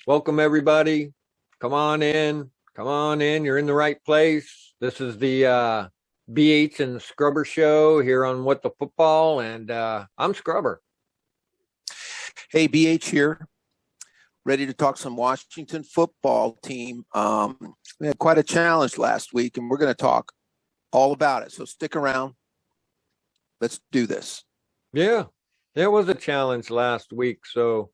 Welcome, everybody. Come on in. Come on in. You're in the right place. This is the BH and Scrubber show here on What the Football, and I'm Scrubber. Hey, BH here, ready to talk some Washington football team. We had quite a challenge last week, and we're going to talk all about it. So stick around. Let's do this. Yeah, there was a challenge last week, so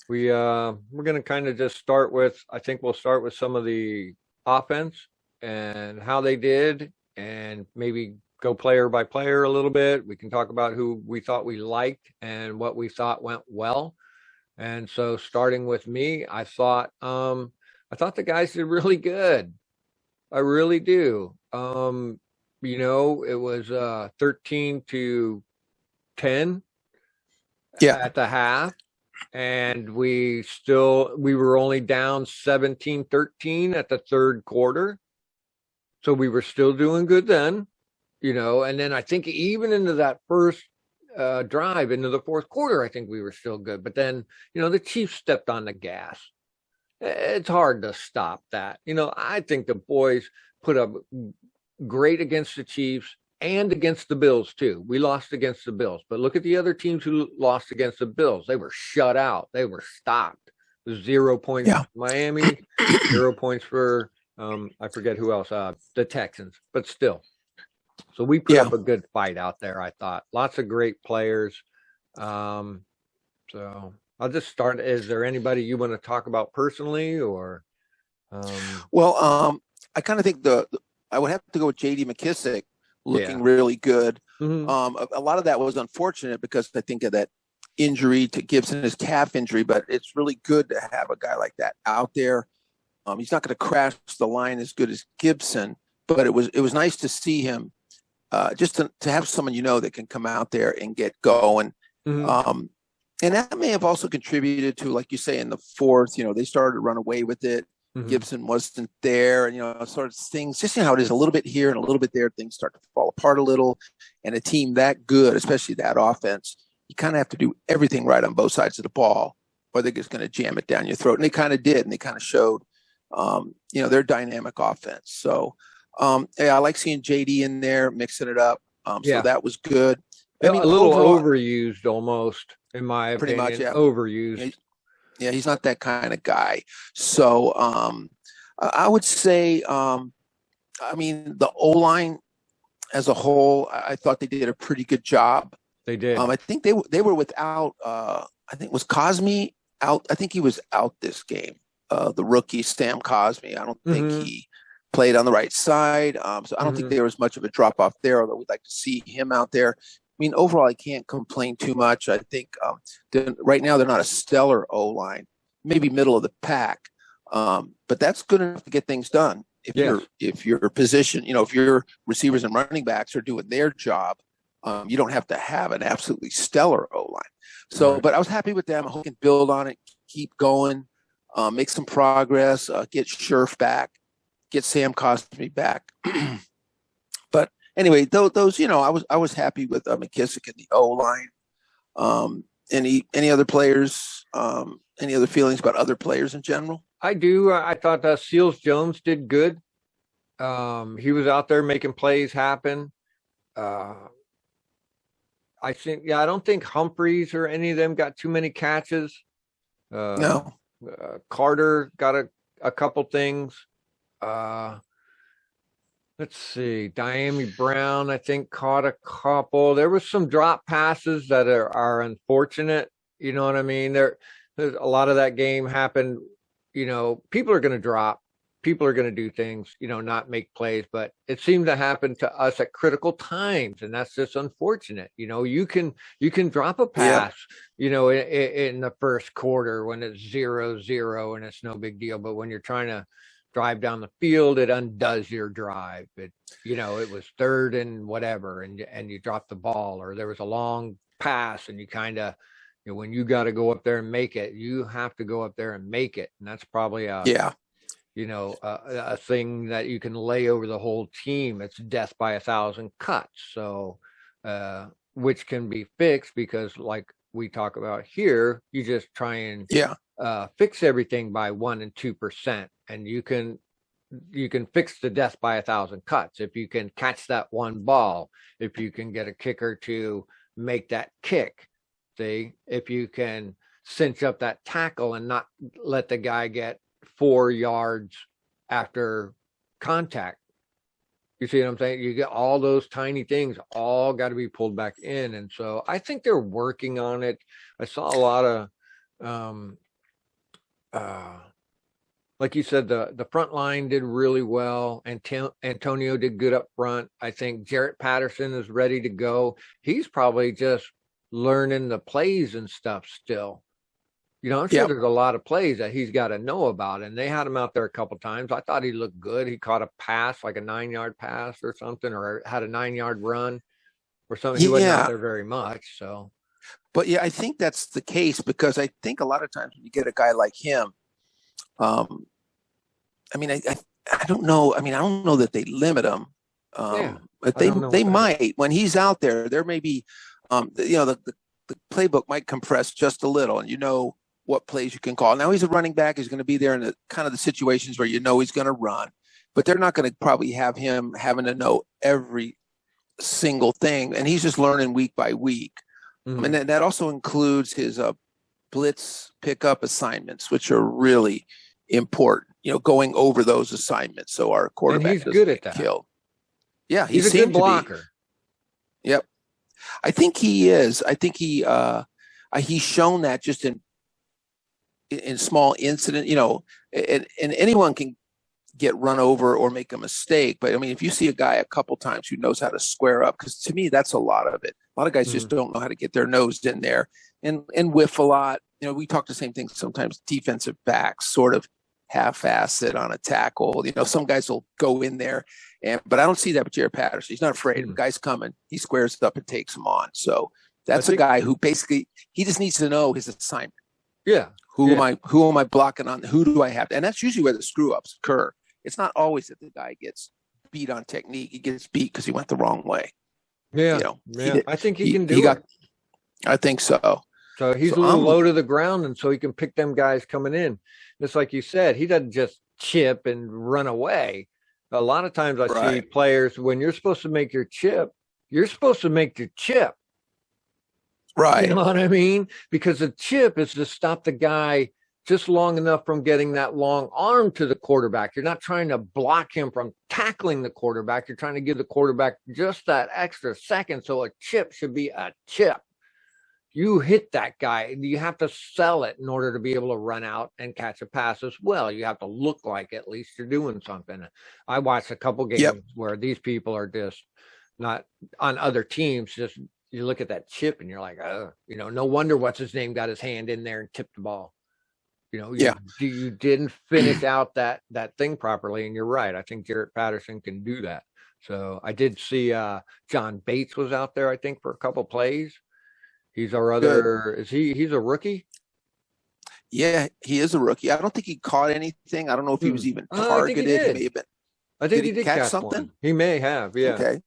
we're going to kind of just start with. I think we'll start with some of the offense and how they did, and maybe go player by player a little bit. We can talk about who we thought we liked and what we thought went well. And so, starting with me, I thought the guys did really good. I really do. It was 13-10 at the half, and we were only down 17-13 at the third quarter. So we were still doing good then, and then I think even into that first drive into the fourth quarter, I think we were still good. But then, the Chiefs stepped on the gas. It's hard to stop that. I think the boys put up great against the Chiefs and against the Bills too. We lost against the Bills, but look at the other teams who lost against the Bills. They were shut out. They were stopped. 0 points for Miami, 0 points for I forget who else, the Texans, but still. So we put up a good fight out there, I thought. Lots of great players. So I'll just start. Is there anybody you want to talk about personally, or? I kind of think I would have to go with J.D. McKissic looking really good. Mm-hmm. A lot of that was unfortunate because I think of that injury to Gibson, his calf injury, but it's really good to have a guy like that out there. He's not going to crash the line as good as Gibson, but it was nice to see him. Just to have someone that can come out there and get going. Mm-hmm. And that may have also contributed to, like you say, in the fourth, they started to run away with it. Mm-hmm. Gibson wasn't there, and, sort of things, just how it is a little bit here and a little bit there, things start to fall apart a little. And a team that good, especially that offense, you kind of have to do everything right on both sides of the ball, or they're just going to jam it down your throat. And they kind of did, and they kind of showed, their dynamic offense. So, I like seeing JD in there mixing it up. So that was good. A little overused almost, in my opinion. Pretty much, yeah. Overused. Yeah, he's not that kind of guy. So I would say, the O-line as a whole, I thought they did a pretty good job. They did. I think they were without, was Cosmi out? I think he was out this game. The rookie, Sam Cosmi. I don't think he played on the right side. So I don't think there was much of a drop-off there, although we'd like to see him out there. Overall, I can't complain too much. I think right now they're not a stellar O-line, maybe middle of the pack, but that's good enough to get things done. If your position, if your receivers and running backs are doing their job, you don't have to have an absolutely stellar O-line. So, but I was happy with them. I hope we can build on it, keep going, make some progress, get Scherf back, get Sam Cosmi back. But anyway, those I was happy with McKissic and the O-line. Any other players? Any other feelings about other players in general? I do. I thought Seals Jones did good. He was out there making plays happen. I don't think Humphreys or any of them got too many catches. No. Carter got a couple things. Let's see. Dyami Brown, I think, caught a couple. There was some drop passes that are unfortunate. You know what I mean? There's a lot of that game happened. People are going to drop. People are going to do things, not make plays. But it seemed to happen to us at critical times, and that's just unfortunate. You can drop a pass, in the first quarter when it's 0-0 and it's no big deal. But when you're trying to drive down the field, it undoes your drive. It was third and whatever, and you dropped the ball, or there was a long pass, and you kind of, when you got to go up there and make it, you have to go up there and make it, and that's probably a thing that you can lay over the whole team. It's death by 1,000 cuts. So, which can be fixed because, like we talk about here, you just try and fix everything by 1% and 2%, and you can fix the death by 1,000 cuts if you can catch that one ball, if you can get a kicker to make that kick. See, if you can cinch up that tackle and not let the guy get 4 yards after contact. You see what I'm saying? You get all those tiny things all got to be pulled back in. And so I think they're working on it. I saw a lot of, like you said, the front line did really well. And Antonio did good up front. I think Jarrett Patterson is ready to go. He's probably just learning the plays and stuff still. I'm sure there's a lot of plays that he's got to know about, and they had him out there a couple times. I thought he looked good. He caught a pass, like a 9-yard pass or something, or had a 9-yard run or something. He wasn't out there very much. So, but I think that's the case, because I think a lot of times when you get a guy like him, I don't know. I don't know that they limit him, but they might. When he's out there, there may be, the playbook might compress just a little, and what plays you can call. Now he's a running back. He's going to be there in the kind of the situations where he's going to run, but they're not going to probably have him having to know every single thing. And he's just learning week by week. Mm-hmm. And that also includes his blitz pickup assignments, which are really important, going over those assignments. So our quarterback and he's good at that. Killed. Yeah. He's a good blocker. Yep. I think he is. I think he's shown that just in small incident, and anyone can get run over or make a mistake. But if you see a guy a couple times who knows how to square up, because to me, that's a lot of it. A lot of guys just don't know how to get their nose in there and whiff a lot. We talk the same thing sometimes. Defensive backs sort of half-ass it on a tackle. Some guys will go in there, but I don't see that with Jarrett Patterson. He's not afraid. The guy's coming. He squares it up and takes him on. So that's a guy who basically, he just needs to know his assignment. Yeah. Who am I blocking on? Who do I have to? And that's usually where the screw ups occur. It's not always that the guy gets beat on technique. He gets beat because he went the wrong way. Yeah. I think he can do it. I think so. So he's a little low to the ground, and so he can pick them guys coming in. Just like you said, he doesn't just chip and run away. A lot of times I see players, when you're supposed to make your chip, you're supposed to make your chip. Right. You know what I mean? Because the chip is to stop the guy just long enough from getting that long arm to the quarterback. You're not trying to block him from tackling the quarterback. You're trying to give the quarterback just that extra second. So a chip should be a chip. You hit that guy, you have to sell it in order to be able to run out and catch a pass as well. You have to look like at least you're doing something. I watched a couple games where these people are just not on other teams. Just you look at that chip and you're like, no wonder what's his name got his hand in there and tipped the ball. You didn't finish out that thing properly. And you're right. I think Jarrett Patterson can do that. So I did see John Bates was out there, I think, for a couple plays. He's our other. Good. He's a rookie? Yeah, he is a rookie. I don't think he caught anything. I don't know if he was even targeted. I think he did. I think he did catch something. One. He may have. Yeah. Okay.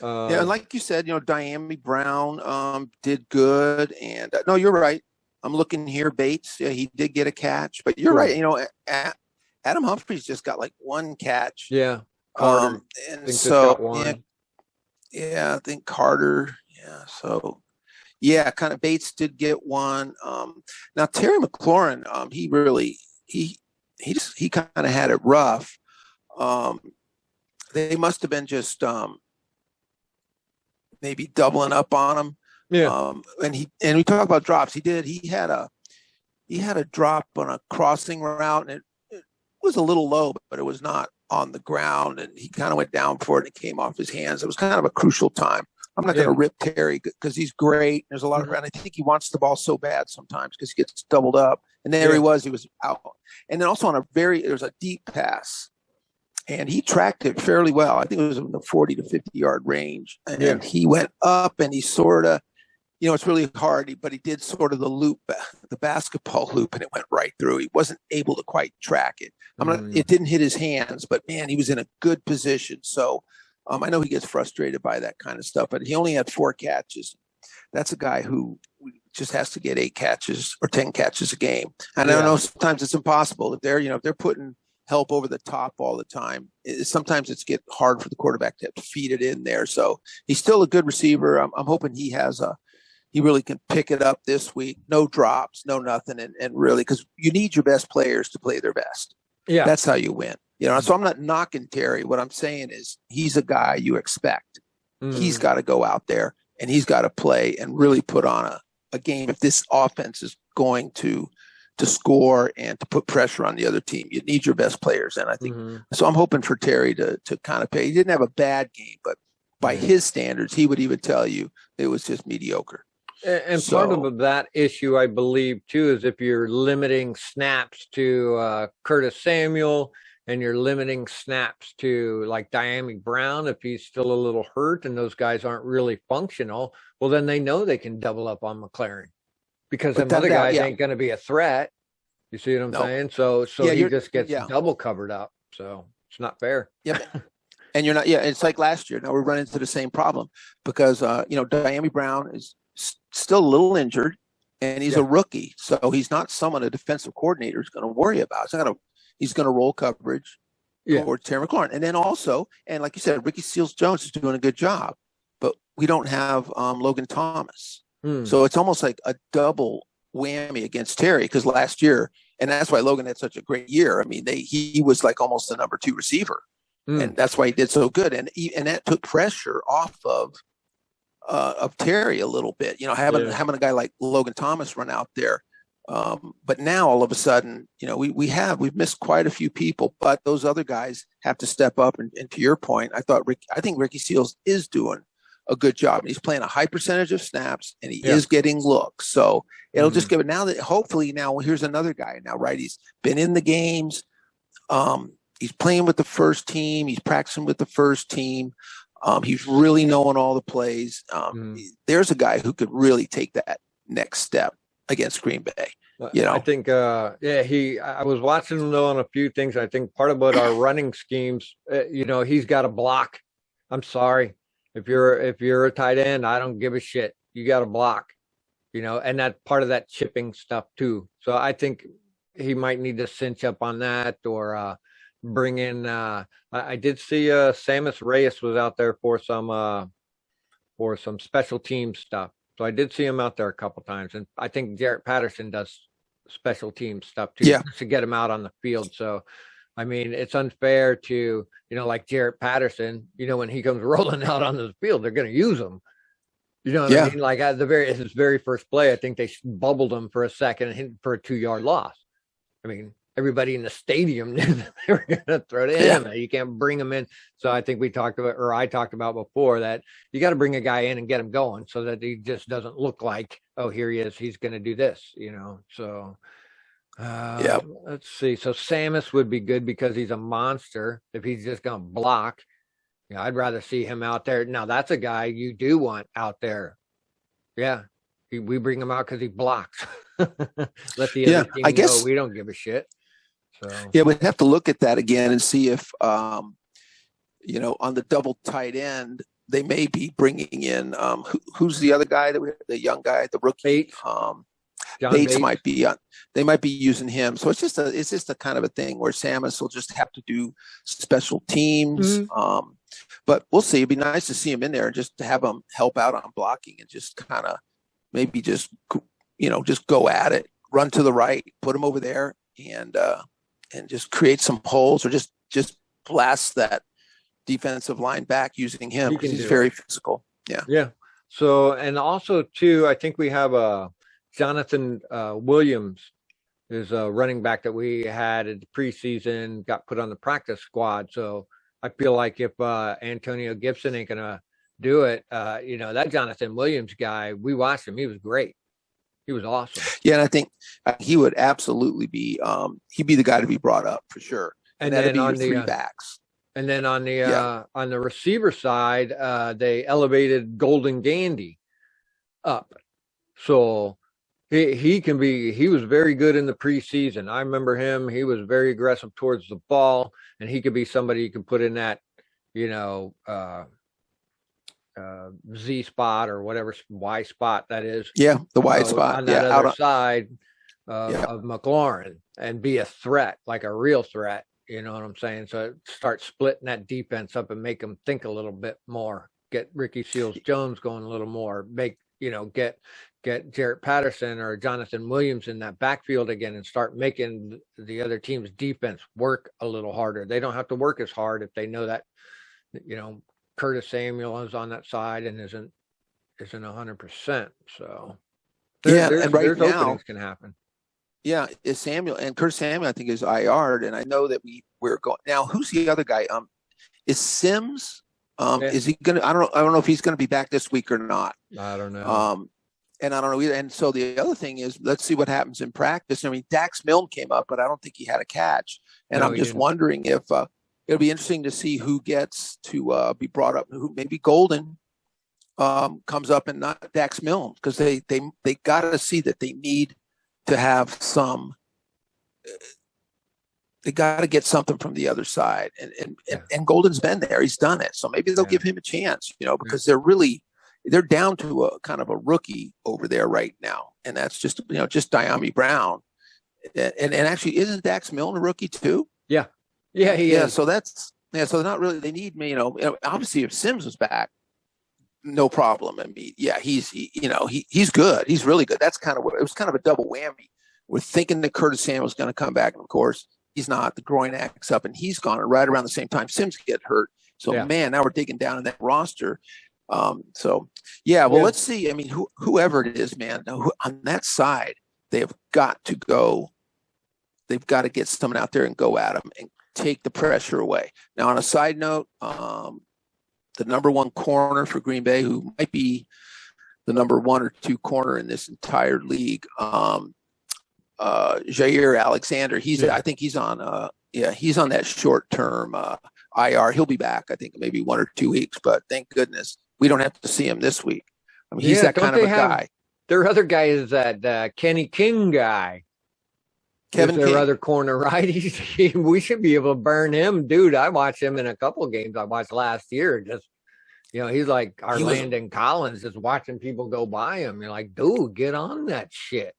And like you said, Diami Brown did good. And no, you're right. I'm looking here. Bates, he did get a catch. But you're right. Adam Humphries just got like one catch. Yeah. Carter, and so I think Carter. Yeah. So. Yeah, kind of Bates did get one. Now Terry McLaurin, he kind of had it rough. They must have been just maybe doubling up on him. Yeah. And we talk about drops. He had a drop on a crossing route, and it was a little low, but it was not on the ground, and he kind of went down for it and it came off his hands. It was kind of a crucial time. I'm not going to rip Terry because he's great. There's a lot of, and I think he wants the ball so bad sometimes because he gets doubled up. And there he was out. And then also on there's a deep pass, and he tracked it fairly well. I think it was in the 40 to 50 yard range. And he went up and he sort of, it's really hard, but he did sort of the loop, the basketball loop, and it went right through. He wasn't able to quite track it. It didn't hit his hands, but man, he was in a good position. So, I know he gets frustrated by that kind of stuff, but he only had 4 catches. That's a guy who just has to get 8 catches or 10 catches a game. And I know sometimes it's impossible if they're putting help over the top all the time. Sometimes it's get hard for the quarterback to have to feed it in there. So he's still a good receiver. I'm hoping he really can pick it up this week. No drops, no nothing. And really, because you need your best players to play their best. Yeah. That's how you win. So I'm not knocking Terry. What I'm saying is he's a guy you expect. He's got to go out there and he's got to play and really put on a game. If this offense is going to score and to put pressure on the other team, you need your best players. And I think so. I'm hoping for Terry to kind of pay. He didn't have a bad game, but by his standards, he would even tell you it was just mediocre. And part of that issue, I believe, too, is if you're limiting snaps to Curtis Samuel and you're limiting snaps to like Dyami Brown, if he's still a little hurt and those guys aren't really functional, well, then they know they can double up on McLaurin because them other guys ain't going to be a threat. You see what I'm saying? So he just gets double covered up. So it's not fair. Yeah. And you're not. Yeah. It's like last year. Now we're running into the same problem because, Dyami Brown is still a little injured and he's a rookie. So he's not someone a defensive coordinator is going to worry about. He's going to roll coverage for Terry McLaurin. And then also, and like you said, Ricky Seals-Jones is doing a good job, but we don't have Logan Thomas. So it's almost like a double whammy against Terry because last year, and that's why Logan had such a great year. I mean, he was like almost the number 2 receiver, and that's why he did so good. And that took pressure off of Terry a little bit, having a guy like Logan Thomas run out there. But now all of a sudden, we've missed quite a few people, but those other guys have to step up. And to your point, I think Ricky Seals is doing a good job. He's playing a high percentage of snaps and he is getting looks. So it'll just give it now that hopefully now here's another guy now, right? He's been in the games. He's playing with the first team. He's practicing with the first team. He's really knowing all the plays. There's a guy who could really take that next step against Green Bay. I think, I was watching him though on a few things. I think part about our running schemes, he's got to block. I'm sorry. If you're a tight end, I don't give a shit. You got to block, and that's part of that chipping stuff too. So I think he might need to cinch up on that or, bring in I did see Sammis Reyes was out there for some special team stuff. So I did see him out there a couple times, and I think Jarrett Patterson does special team stuff too to get him out on the field. So I mean, it's unfair to, like Jarrett Patterson, when he comes rolling out on the field, they're going to use him. You know what I mean? Like at his very first play, I think they bubbled him for a second for a 2-yard loss. I mean, everybody in the stadium knew that they were going to throw to him. You can't bring him in. So I think I talked about before that you got to bring a guy in and get him going so that he just doesn't look like, oh, here he is. He's going to do this, so let's see. So Sammis would be good because he's a monster. If he's just going to block, I'd rather see him out there. Now that's a guy you do want out there. Yeah. We bring him out because he blocks. Let the other team know we don't give a shit. So we'd have to look at that again and see if, on the double tight end, they may be bringing in who's the other guy the young guy, the rookie. Bates might be they might be using him. So it's just a kind of a thing where Sammis will just have to do special teams. But we'll see. It'd be nice to see him in there and just to have him help out on blocking and just kind of maybe just go at it, run to the right, put him over there and just create some holes or just blast that defensive line back using him because he's very physical. Yeah. So, and also too, I think we have Jonathan Williams is a running back that we had in the preseason, got put on the practice squad. So I feel like if Antonio Gibson ain't going to do it, that Jonathan Williams guy, we watched him. He was great. He was awesome. Yeah, and I think he would absolutely be he'd be the guy to be brought up for sure. And that'd be your 3 backs. And then on the receiver side, they elevated Golden Gandy up. So he was very good in the preseason. I remember him. He was very aggressive towards the ball, and he could be somebody you can put in that, Z spot or whatever Y spot that is. Yeah, the Y spot on that other side of McLaurin and be a threat, like a real threat. You know what I'm saying? So start splitting that defense up and make them think a little bit more. Get Ricky Seals-Jones going a little more. Get Jarrett Patterson or Jonathan Williams in that backfield again and start making the other team's defense work a little harder. They don't have to work as hard if they know that, Curtis Samuel is on that side and isn't 100%. So and right now openings can happen. Yeah, is Samuel and Curtis Samuel, I think, is IR'd, and I know that we're going now. Who's the other guy? Is Sims? Is he gonna? I don't know if he's gonna be back this week or not. I don't know. And I don't know either. And so the other thing is, let's see what happens in practice. I mean, Dax Milne came up, but I don't think he had a catch. And I'm just wondering if it'll be interesting to see who gets to be brought up. Who maybe Golden comes up and not Dax Milne, because they got to see that they need to have some. They got to get something from the other side, and Golden's been there. He's done it, so maybe they'll give him a chance. Because they're down to a kind of a rookie over there right now, and that's just Dyami Brown, and actually isn't Dax Milne a rookie too? Yeah, he is. So so they're not really. They need me. Obviously, if Sims was back, no problem. I mean, he's good. He's really good. That's kind of what it was. Kind of a double whammy. We're thinking that Curtis Samuel's going to come back, and of course, he's not. The groin acts up, and he's gone. And right around the same time, Sims get hurt. So man, now we're digging down in that roster. Let's see. I mean, whoever it is, man, on that side, they have got to go. They've got to get someone out there and go at them and take the pressure away. Now, on a side note, the number one corner for Green Bay, who might be the number 1 or 2 corner in this entire league, Jair Alexander. I think he's on. He's on that short term IR. He'll be back, I think, maybe 1 or 2 weeks. But thank goodness we don't have to see him this week. I mean, he's that kind of a guy. Their other guy is that Kenny King guy. Kevin King. Their other corner, right? We should be able to burn him, dude. I watched him in a couple of games I watched last year. Just, he's like our Landon Collins, just watching people go by him. You're like, dude, get on that shit.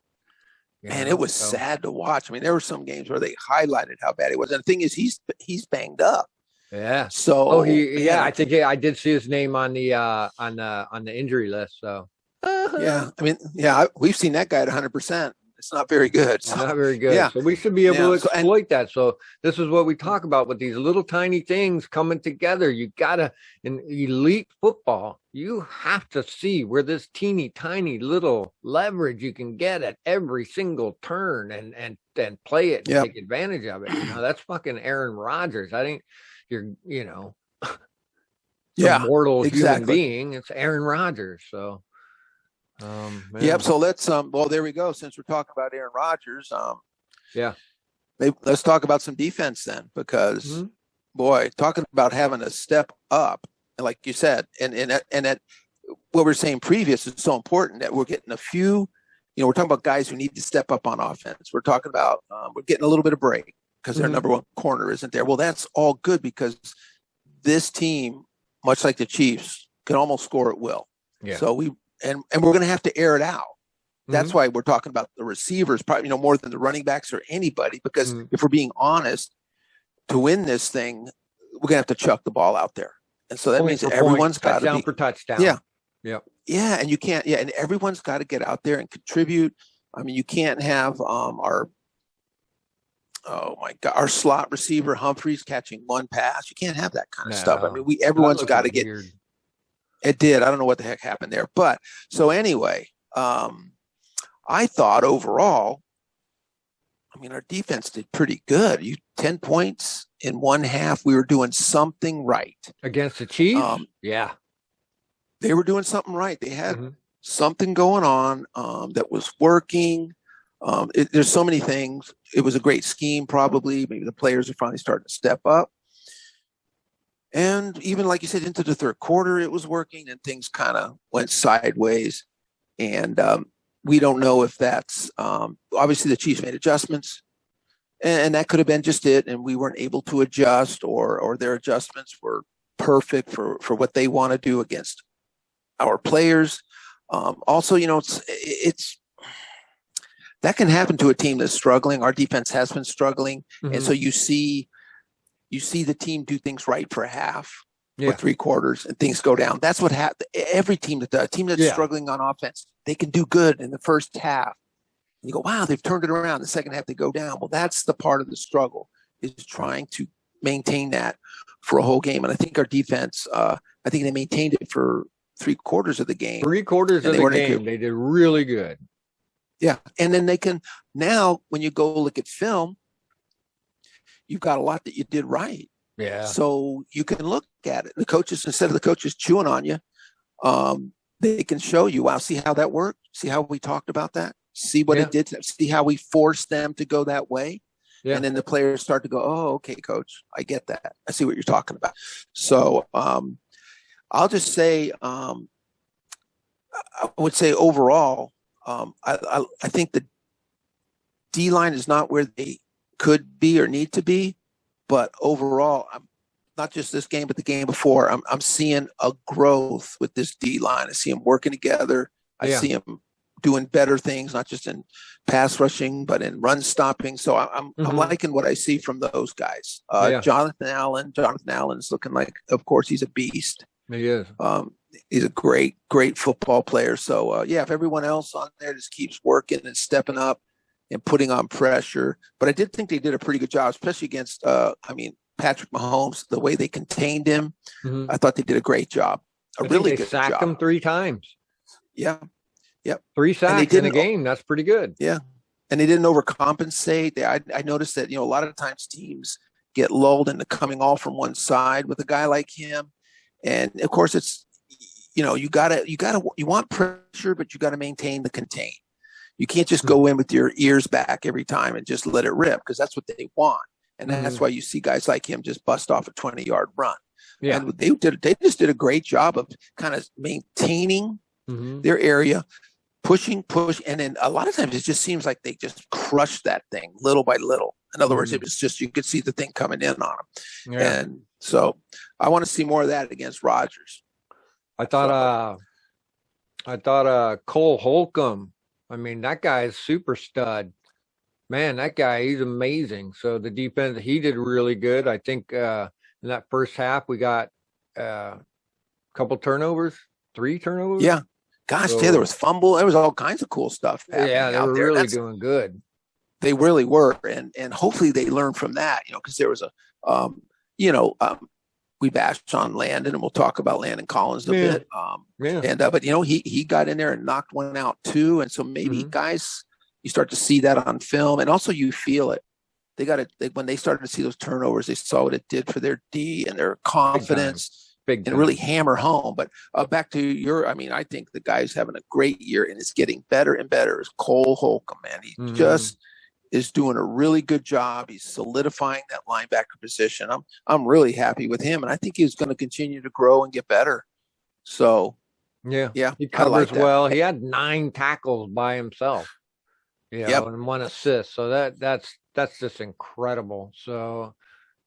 And it was sad to watch. I mean, there were some games where they highlighted how bad it was. And the thing is, he's banged up. Yeah. So I think I did see his name on the injury list. So we've seen that guy at 100%. It's not very good. So. Not very good. Yeah. So we should be able to exploit that. So this is what we talk about with these little tiny things coming together. You gotta, in elite football, you have to see where this teeny tiny little leverage you can get at every single turn and play it and take advantage of it. That's fucking Aaron Rodgers. I think you're mortal human being. It's Aaron Rodgers. So So let's there we go. Since we're talking about Aaron Rodgers, let's talk about some defense then, because boy, talking about having to step up, like you said, and that what we were saying previous is so important, that we're getting a few. We're talking about guys who need to step up on offense. We're talking about we're getting a little bit of break because their number one corner isn't there. Well, that's all good, because this team, much like the Chiefs, can almost score at will. Yeah. So we're going to have to air it out. That's why we're talking about the receivers, probably more than the running backs or anybody. Because if we're being honest, to win this thing, we're going to have to chuck the ball out there, and so that means everyone's got to be for touchdown. Yeah, and you can't. Yeah, and everyone's got to get out there and contribute. I mean, you can't have our slot receiver Humphreys catching one pass. You can't have that kind of stuff. I mean, everyone's got to get. Weird. It did. I don't know what the heck happened there. But so anyway, I thought overall, our defense did pretty good. 10 points in one half. We were doing something right. Against the Chiefs? They were doing something right. They had something going on that was working. There's so many things. It was a great scheme, probably. Maybe the players are finally starting to step up. And even like you said, into the third quarter, it was working, and things kind of went sideways. And we don't know if that's obviously the Chiefs made adjustments, and that could have been just it. And we weren't able to adjust, or their adjustments were perfect for what they want to do against our players. Also, it's that can happen to a team that's struggling. Our defense has been struggling, and so you see the team do things right for a half or 3 quarters, and things go down. That's what happens. Every team that's struggling on offense, they can do good in the first half. And you go, wow, they've turned it around. The second half, they go down. Well, that's the part of the struggle, is trying to maintain that for a whole game. And I think our defense, I think they maintained it for 3 quarters of the game. 3 quarters of the game, they did really good. Yeah. And then they can, now when you go look at film, you've got a lot that you did right. Yeah. So you can look at it. The coaches, instead of the coaches chewing on you, they can show you, wow, see how that worked? See how we talked about that? See what it did? See how we forced them to go that way? Yeah. And then the players start to go, oh, okay, coach, I get that. I see what you're talking about. So I'll just say, I would say overall, I think the D-line is not where they could be or need to be, but overall, not just this game, but the game before, I'm seeing a growth with this D-line. I see them working together. I see them doing better things, not just in pass rushing, but in run stopping. So I'm liking what I see from those guys. Jonathan Allen's looking like, of course, he's a beast. He is. He's a great football player. So if everyone else on there just keeps working and stepping up and putting on pressure. But I did think they did a pretty good job, especially against, Patrick Mahomes, the way they contained him. I thought they did a great job. A really good job. They sacked him 3 times. Yeah. Yep. 3 sacks in a game. That's pretty good. Yeah. And they didn't overcompensate. I noticed that, a lot of times teams get lulled into coming all from one side with a guy like him. And of course it's, you want pressure, but you got to maintain the contain. You can't just go in with your ears back every time and just let it rip, because that's what they want. And that's why you see guys like him just bust off a 20-yard run. Yeah. And they just did a great job of kind of maintaining their area, push. And then a lot of times it just seems like they just crushed that thing little by little. In other words, it was just, you could see the thing coming in on them. Yeah. And so I want to see more of that against Rodgers. I thought Cole Holcomb, that guy is super stud. Man, that guy, he's amazing. So the defense, he did really good. I think in that first half, we got a couple turnovers, 3 turnovers. Yeah. Gosh, there was fumble. There was all kinds of cool stuff happening. Yeah, they were really doing good. They really were. And hopefully they learn from that, because there was we bashed on Landon, and we'll talk about Landon Collins a bit. But he got in there and knocked one out too. And so maybe guys, you start to see that on film, and also you feel it. When they started to see those turnovers, they saw what it did for their D and their confidence. Big time. And really hammer home. But back to I think the guy's having a great year and is getting better and better is Cole Holcomb, man. He just is doing a really good job. He's solidifying that linebacker position. I'm really happy with him, and I think he's going to continue to grow and get better. So yeah, he covers well. He had 9 tackles by himself, and 1 assist. So that's just incredible. So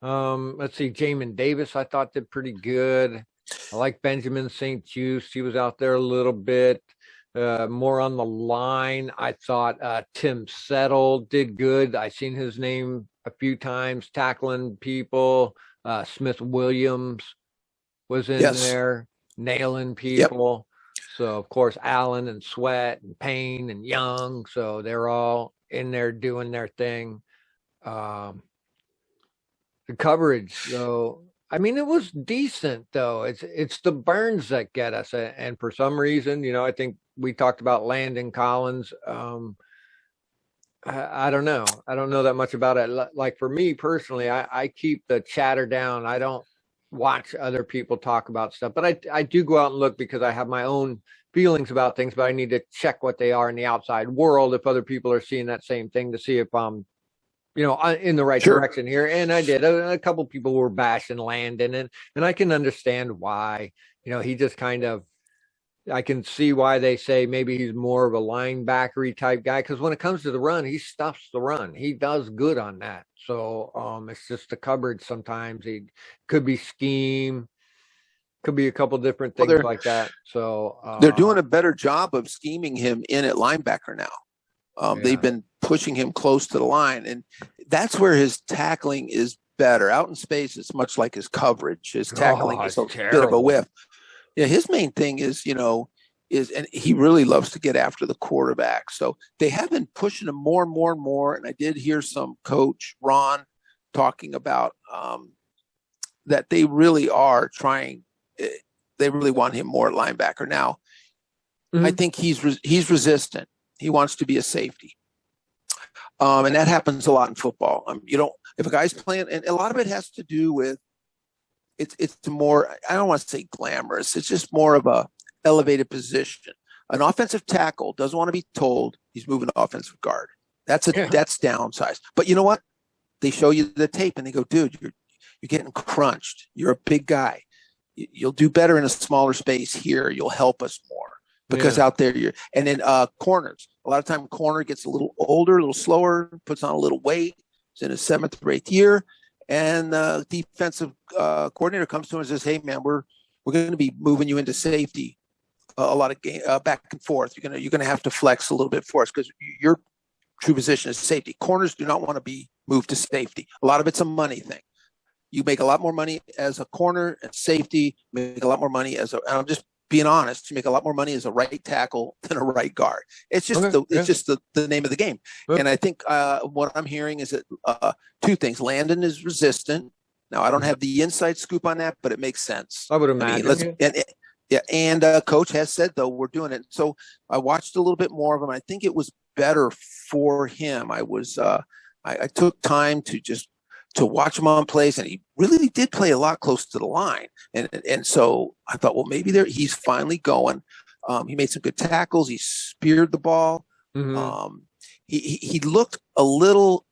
let's see, Jamin Davis, I thought did pretty good. I like Benjamin St-Juste. He was out there a little bit. More on the line. I thought Tim Settle did good. I seen his name a few times tackling people. Smith Williams was in there nailing people. So of course Allen and Sweat and Payne and Young. So they're all in there doing their thing. The coverage, though, it was decent though. It's the burns that get us, and for some reason, I think we talked about Landon Collins. I don't know. I don't know that much about it. Like for me personally, I keep the chatter down. I don't watch other people talk about stuff, but I do go out and look because I have my own feelings about things, but I need to check what they are in the outside world if other people are seeing that same thing to see if I'm in the right direction here. And I did. A couple people were bashing Landon, and I can understand why. He just kind of, I can see why they say maybe he's more of a linebackery type guy, because when it comes to the run, he stuffs the run. He does good on that. So it's just the coverage sometimes. He could be scheme. Could be a couple different things like that. So they're doing a better job of scheming him in at linebacker now. They've been pushing him close to the line, and that's where his tackling is better. Out in space, it's much like his coverage. His tackling is a bit of a whiff. Yeah, his main thing is, and he really loves to get after the quarterback. So they have been pushing him more and more and more. And I did hear some coach, Ron, talking about that they really are trying. They really want him more at linebacker now. I think he's resistant. He wants to be a safety. And that happens a lot in football. If a guy's playing, and a lot of it has to do with, it's more, I don't want to say glamorous. It's just more of a elevated position. An offensive tackle doesn't want to be told he's moving to offensive guard. That's downsized. But you know what? They show you the tape and they go, dude, you're getting crunched. You're a big guy. You'll do better in a smaller space here. You'll help us more because out there and then corners. A lot of time corner gets a little older, a little slower, puts on a little weight. He's in his 7th or 8th year. And the defensive coordinator comes to him and says, hey, man, we're going to be moving you into safety a lot of back and forth. You're going to have to flex a little bit for us because your true position is safety. Corners do not want to be moved to safety. A lot of it's a money thing. You make a lot more money as a corner and safety. Make a lot more money and I'm just being honest, you make a lot more money as a right tackle than a right guard. It's just the name of the game. Yep. And I think what I'm hearing is that 2 things. Landon is resistant. Now, I don't have the inside scoop on that, but it makes sense. I would imagine. And Coach has said, though, we're doing it. So I watched a little bit more of him. I think it was better for him. I took time to watch him on plays, and he really did play a lot close to the line. And so I thought, well, maybe he's finally going. He made some good tackles. He speared the ball. Mm-hmm. He looked a little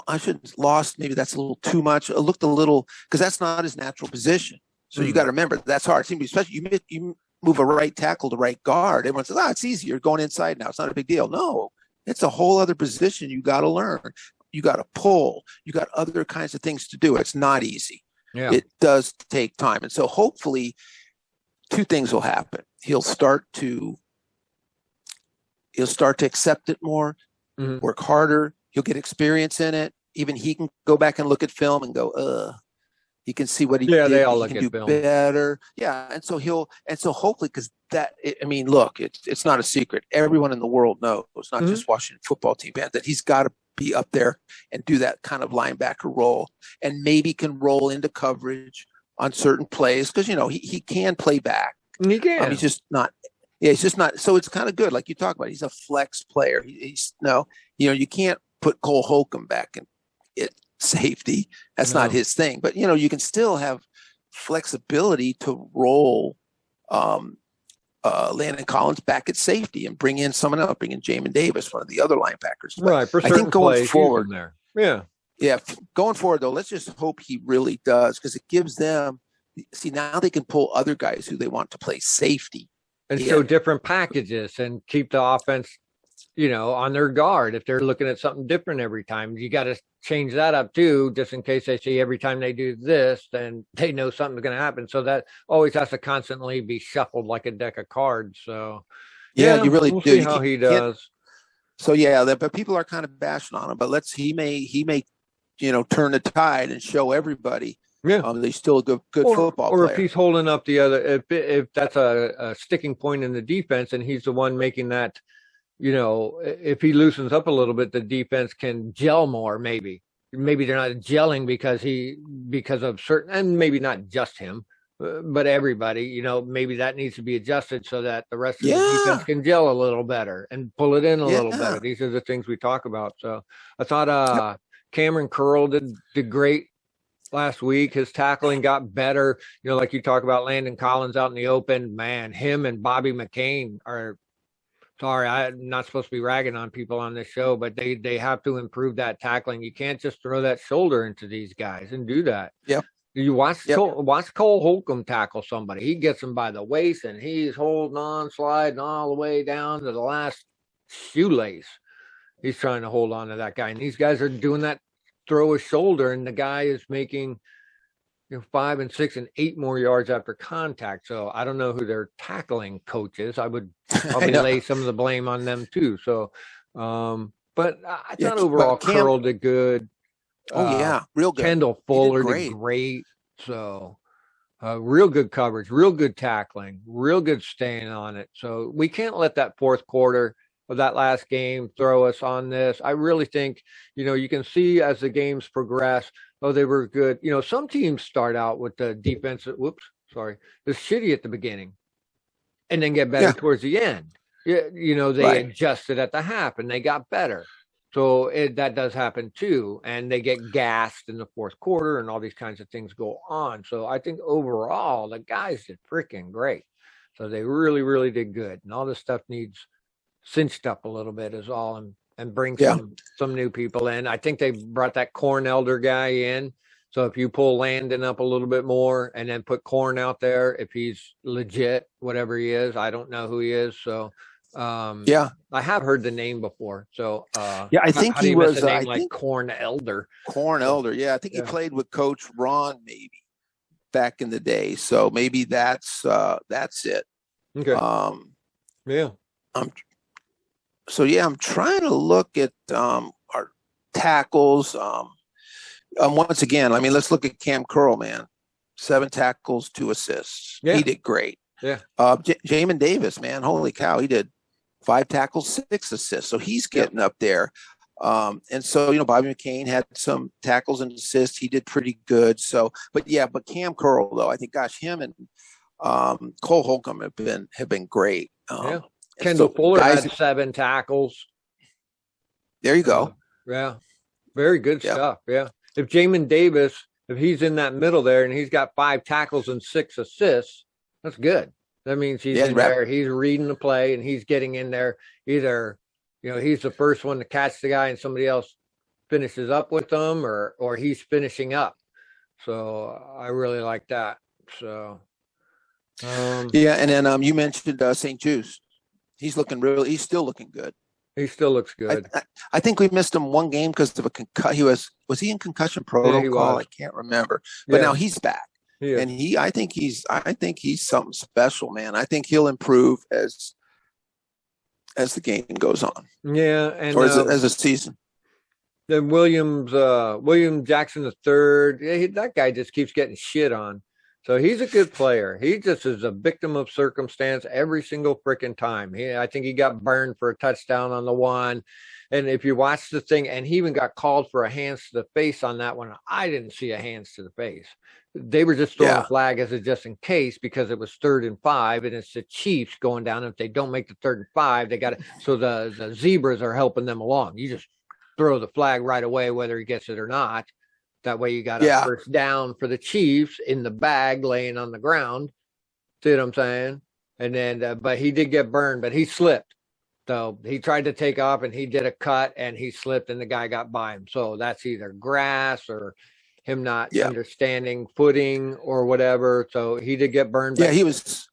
I shouldn't lost. Maybe that's a little too much. It looked a little, because that's not his natural position. So you got to remember that's hard. Especially you move a right tackle to right guard. Everyone says, it's easy. You're going inside now. It's not a big deal. No, it's a whole other position you got to learn. You got to pull. You got other kinds of things to do. It's not easy. Yeah. It does take time. And so hopefully 2 things will happen. He'll start to accept it more, work harder. He'll get experience in it. Even he can go back and look at film and go, he can see what he did. They all look at film better. Yeah. And so hopefully, because look, it's not a secret. Everyone in the world knows, not just Washington football team fans, that he's got to be up there and do that kind of linebacker role, and maybe can roll into coverage on certain plays. Cause he can play back. He can. He's just not. Yeah. He's just not. So it's kind of good. Like you talk about, he's a flex player. You can't put Cole Holcomb back in safety. That's not his thing, but you can still have flexibility to roll Landon Collins back at safety and bring in someone else, bring in Jamin Davis, one of the other linebackers. But right. For I think going forward there. Yeah. Yeah. Going forward though, let's just hope he really does, because it gives them, now they can pull other guys who they want to play safety and show different packages and keep the offense on their guard. If they're looking at something different every time, you got to change that up too, just in case they see every time they do this, then they know something's going to happen. So that always has to constantly be shuffled like a deck of cards. So yeah, you really do. See how he does. So but people are kind of bashing on him, but he may turn the tide and show everybody. Yeah, he's still a good football player. Or if he's holding up the other, if that's a sticking point in the defense, and he's the one making that. If he loosens up a little bit, the defense can gel more. Maybe they're not gelling because of certain, and maybe not just him, but everybody. Maybe that needs to be adjusted so that the rest of the defense can gel a little better and pull it in a little better. These are the things we talk about. So I thought Cameron Curl did great last week. His tackling got better. Like you talk about Landon Collins out in the open. Man, him and Bobby McCain are. Sorry, I'm not supposed to be ragging on people on this show, but they have to improve that tackling. You can't just throw that shoulder into these guys and do that. Yep. You watch Cole Holcomb tackle somebody. He gets him by the waist, and he's holding on, sliding all the way down to the last shoelace. He's trying to hold on to that guy. And these guys are doing that, throw a shoulder, and the guy is making 5 and 6 and 8 more yards after contact. So I don't know who their tackling coach is. I would probably lay some of the blame on them too. So, but I thought overall Curl did good. Real good. Kendall Fuller did great. So, real good coverage, real good tackling, real good staying on it. So we can't let that fourth quarter of that last game throw us on this. I really think, you can see as the games progress, they were good. Some teams start out with the defensive, the shitty at the beginning and then get better towards the end. They adjusted at the half and they got better. So that does happen too. And they get gassed in the fourth quarter and all these kinds of things go on. So I think overall the guys did freaking great. So they really, really did good. And all this stuff needs cinched up a little bit is all, and bring some new people in. I think they brought that Corn Elder guy in. So if you pull Landon up a little bit more and then put Corn out there, if he's legit, whatever he is, I don't know who he is. So I have heard the name before. So I think he was a name like Corn Elder. Corn Elder, yeah. I think he played with Coach Ron maybe back in the day. So maybe that's it. Okay. I'm trying to look at our tackles. Once again, let's look at Cam Curl, man. 7 tackles, 2 assists. Yeah. He did great. Yeah. Jamin Davis, man, holy cow, he did 5 tackles, 6 assists. So he's getting up there. And so, Bobby McCain had some tackles and assists. He did pretty good. So, but Cam Curl, though, I think, gosh, him and Cole Holcomb have been great. Kendall Fuller had 7 tackles. There you go. Very good stuff. Yeah. If Jamin Davis, if he's in that middle there and he's got 5 tackles and 6 assists, that's good. That means he's in there. He's reading the play and he's getting in there. Either, he's the first one to catch the guy and somebody else finishes up with them or he's finishing up. So I really like that. So, and then you mentioned St. Jude's. He's still looking good. He still looks good. I think we missed him one game because of a concussion. Was he in concussion protocol? I can't remember. But now he's back. And I think he's something special, man. I think he'll improve as the game goes on. Yeah, and as a season. Then William Jackson III, that guy just keeps getting shit on. So he's a good player. He just is a victim of circumstance every single freaking time. I think he got burned for a touchdown on the one. And if you watch the thing, and he even got called for a hands to the face on that one. I didn't see a hands to the face. They were just throwing a flag as a just in case because it was 3rd and 5, and it's the Chiefs going down. If they don't make the 3rd and 5, they got it. So the Zebras are helping them along. You just throw the flag right away, whether he gets it or not. That way you got a first down for the Chiefs in the bag laying on the ground. See what I'm saying? And then, but he did get burned, but he slipped. So he tried to take off and he did a cut and he slipped and the guy got by him. So that's either grass or him not understanding footing or whatever. So he did get burned. He was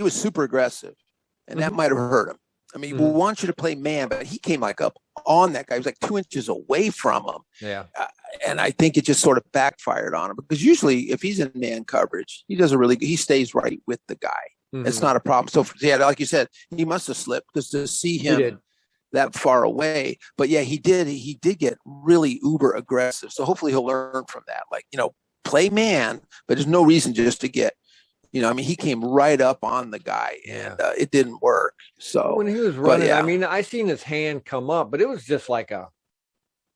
super aggressive and that might have hurt him. We want you to play man, but he came up on that guy. He was 2 inches away from him. Yeah. And I think it just sort of backfired on him because usually if he's in man coverage, he stays right with the guy. Mm-hmm. It's not a problem. So like you said, he must have slipped because to see him that far away, but he did get really uber aggressive. So hopefully he'll learn from that. Play man, but there's no reason just to get, he came right up on the guy and it didn't work. So when he was running, I seen his hand come up, but it was just like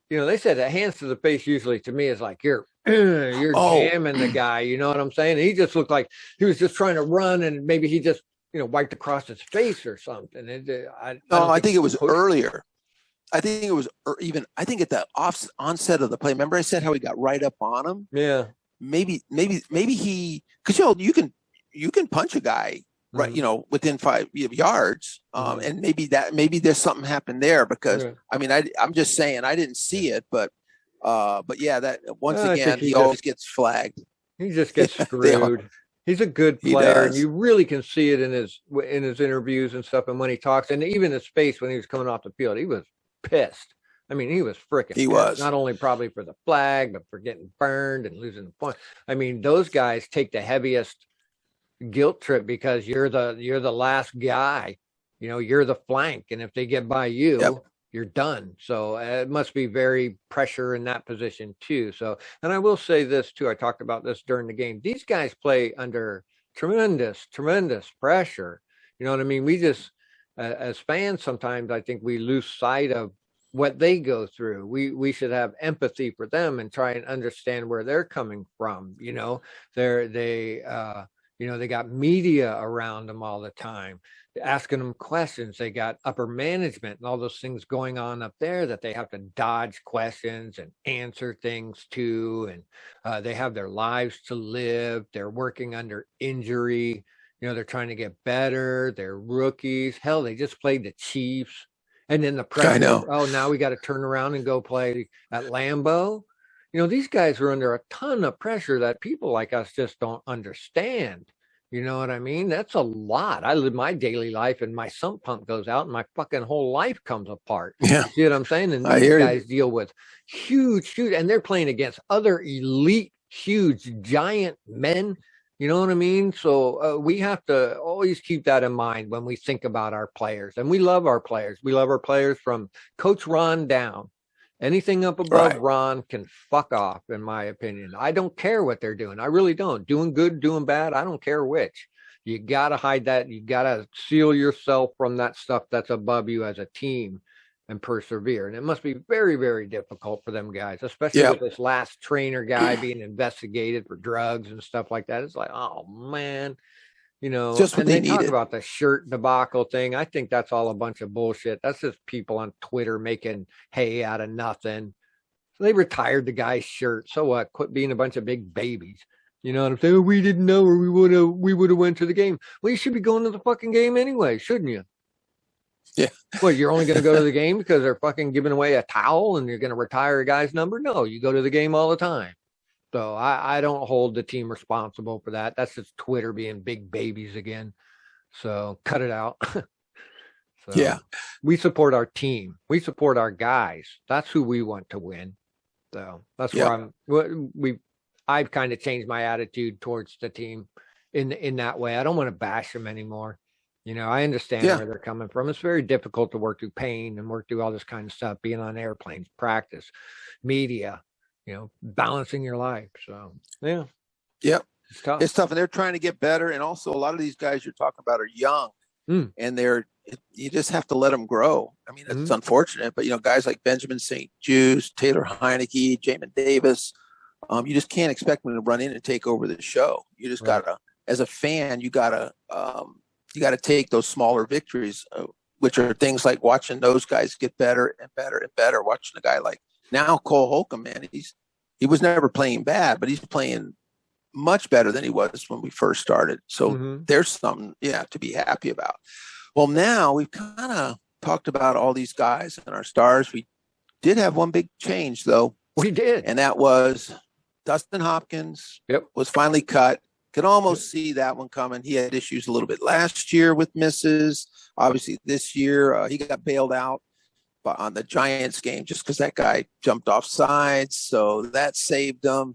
they said that hands to the face usually to me is like you're jamming the guy. You know what I'm saying? And he just looked like he was just trying to run and maybe he just, wiped across his face or something. I think it was earlier. I think it was I think at the onset of the play. Remember I said how he got right up on him? Yeah. Maybe he, because you can punch a guy right, within 5 yards. And maybe there's something happened there because I'm just saying I didn't see it, but that once again he always gets flagged. He just gets screwed. He's a good player, and you really can see it in his interviews and stuff, and when he talks, and even his face when he was coming off the field, he was pissed. I mean, he was freaking. He was not only probably for the flag, but for getting burned and losing the point. I mean, those guys take the heaviest guilt trip because you're the last guy. You know, you're the flank, and if they get by you, you're done. So it must be very pressure in that position too. So, and I will say this too. I talked about this during the game. These guys play under tremendous pressure. You know what I mean? We just, as fans, sometimes I think we lose sight of what they go through. We should have empathy for them and try and understand where they're coming from. You know, they got media around them all the time, asking them questions. They got upper management and all those things going on up there that they have to dodge questions and answer things to. And they have their lives to live. They're working under injury. You know, they're trying to get better. They're rookies. Hell, they just played the Chiefs. And then the pressure, now we got to turn around and go play at Lambeau. You know, these guys are under a ton of pressure that people like us just don't understand. You know what I mean? That's a lot. I live my daily life and my sump pump goes out and my fucking whole life comes apart. Yeah. You see what I'm saying? And these guys deal with huge, and they're playing against other elite, huge, giant men. You know what I mean? So we have to always keep that in mind when we think about our players. And we love our players. We love our players from Coach Ron down. Anything up above Ron can fuck off, in my opinion. I don't care what they're doing. I really don't. Doing good, doing bad, I don't care which. You got to hide that. You got to seal yourself from that stuff that's above you as a team and persevere. And it must be very, very difficult for them guys, especially with this last trainer guy being investigated for drugs and stuff like that. It's like, oh, man. You know, just what they talk about the shirt debacle thing. I think that's all a bunch of bullshit. That's just people on Twitter making hay out of nothing. So they retired the guy's shirt. So what? Quit being a bunch of big babies. You know what I'm saying? Oh, we didn't know, or we would have went to the game. Well, you should be going to the fucking game anyway, shouldn't you? Yeah. Well, you're only going to go to the game because they're fucking giving away a towel and you're going to retire a guy's number? No, you go to the game all the time. So I don't hold the team responsible for that. That's just Twitter being big babies again. So cut it out. We support our team. We support our guys. That's who we want to win. So that's where I've kind of changed my attitude towards the team in that way. I don't want to bash them anymore. You know, I understand where they're coming from. It's very difficult to work through pain and work through all this kind of stuff, being on airplanes, practice, media, you know, balancing your life. So, it's tough. It's tough. And they're trying to get better. And also, a lot of these guys you're talking about are young and you just have to let them grow. I mean, it's unfortunate, but, you know, guys like Benjamin St-Juste, Taylor Heineke, Jamin Davis, you just can't expect them to run in and take over the show. You just gotta, as a fan, you gotta take those smaller victories, which are things like watching those guys get better and better and better. Watching a guy like now Cole Holcomb, man, he was never playing bad, but he's playing much better than he was when we first started. So there's something, to be happy about. Well, now we've kind of talked about all these guys and our stars. We did have one big change, though. We did. And that was Dustin Hopkins was finally cut. Could almost see that one coming. He had issues a little bit last year with misses. Obviously, this year he got bailed out on the Giants game just because that guy jumped off sides, so that saved him.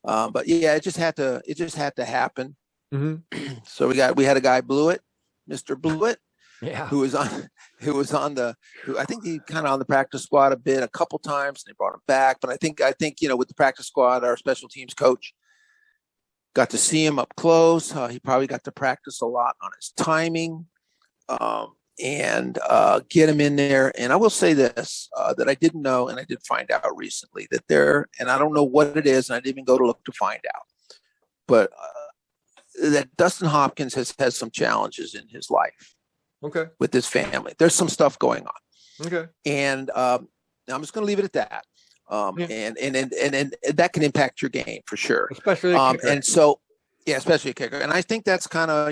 But it just had to happen. So we had a guy Blewett, Mr. Blewett, who was I think he kind of on the practice squad a couple times, and they brought him back. But I think with the practice squad, our special teams coach got to see him up close. He probably got to practice a lot on his timing. And get him in there. And I will say this, that I didn't know, and I did find out recently that and I don't know what it is, and I didn't even go to look to find out, but that Dustin Hopkins has some challenges in his life. Okay. With his family. There's some stuff going on. Okay. And I'm just going to leave it at that. And that can impact your game for sure. Especially and so, especially a kicker. And I think that's kind of,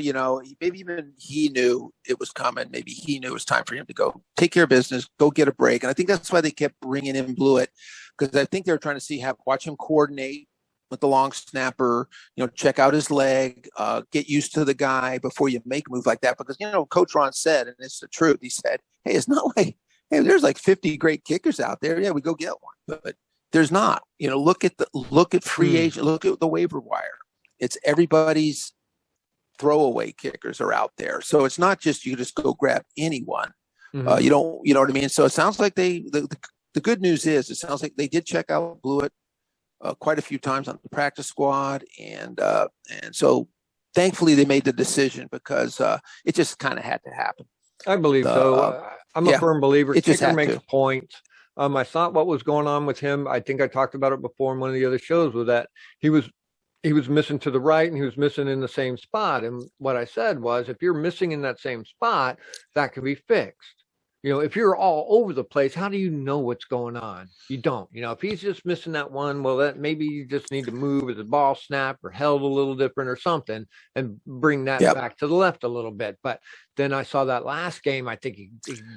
maybe even he knew it was coming. Maybe he knew it was time for him to go take care of business, go get a break. And I think that's why they kept bringing in Blewett, because I think they were trying to watch him coordinate with the long snapper, check out his leg, get used to the guy before you make a move like that. Because, Coach Ron said, and it's the truth, he said, hey, it's not like hey, there's like 50 great kickers out there. Yeah, we go get one, but there's not. Look at free agent, look at the waiver wire. It's everybody's throwaway kickers are out there. So it's not just you just go grab anyone. You know what I mean? So it sounds like the good news is it sounds like they did check out Blewett quite a few times on the practice squad. And so thankfully they made the decision because it just kind of had to happen. I believe so. I'm a firm believer. Kicker makes points. I thought what was going on with him, I think I talked about it before in one of the other shows, was that he was missing to the right and he was missing in the same spot. And what I said was, if you're missing in that same spot, that can be fixed. If you're all over the place, how do you know what's going on? You don't. If he's just missing that one, well, that maybe you just need to move as the ball snapped or held a little different or something and bring that back to the left a little bit. But then I saw that last game, I think he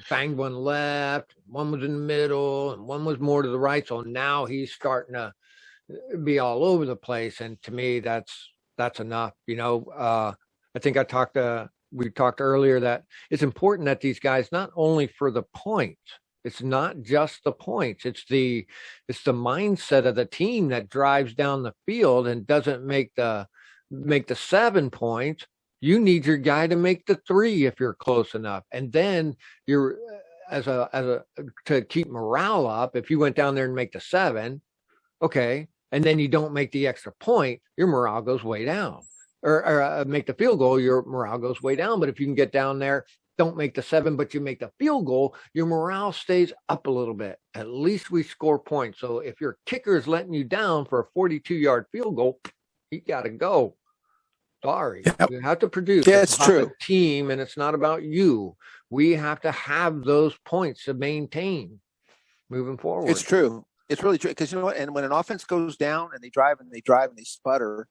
banged one left, one was in the middle, and one was more to the right. So now he's starting to be all over the place. And to me, that's enough. I think we talked earlier that it's important that these guys, not only for the points, it's not just the points, it's the mindset of the team that drives down the field and doesn't make the 7 points. You need your guy to make the 3 if you're close enough. And then you're to keep morale up, if you went down there and make the 7, okay, and then you don't make the extra point, your morale goes way down. Or make the field goal, your morale goes way down. But if you can get down there, don't make the 7, but you make the field goal, your morale stays up a little bit. At least we score points. So if your kicker is letting you down for a 42-yard field goal, you got to go. Sorry. Yep. You have to produce. Yeah, it's true. The team, and it's not about you. We have to have those points to maintain moving forward. It's true. It's really true. Because you know what? And when an offense goes down and they drive and they sputter,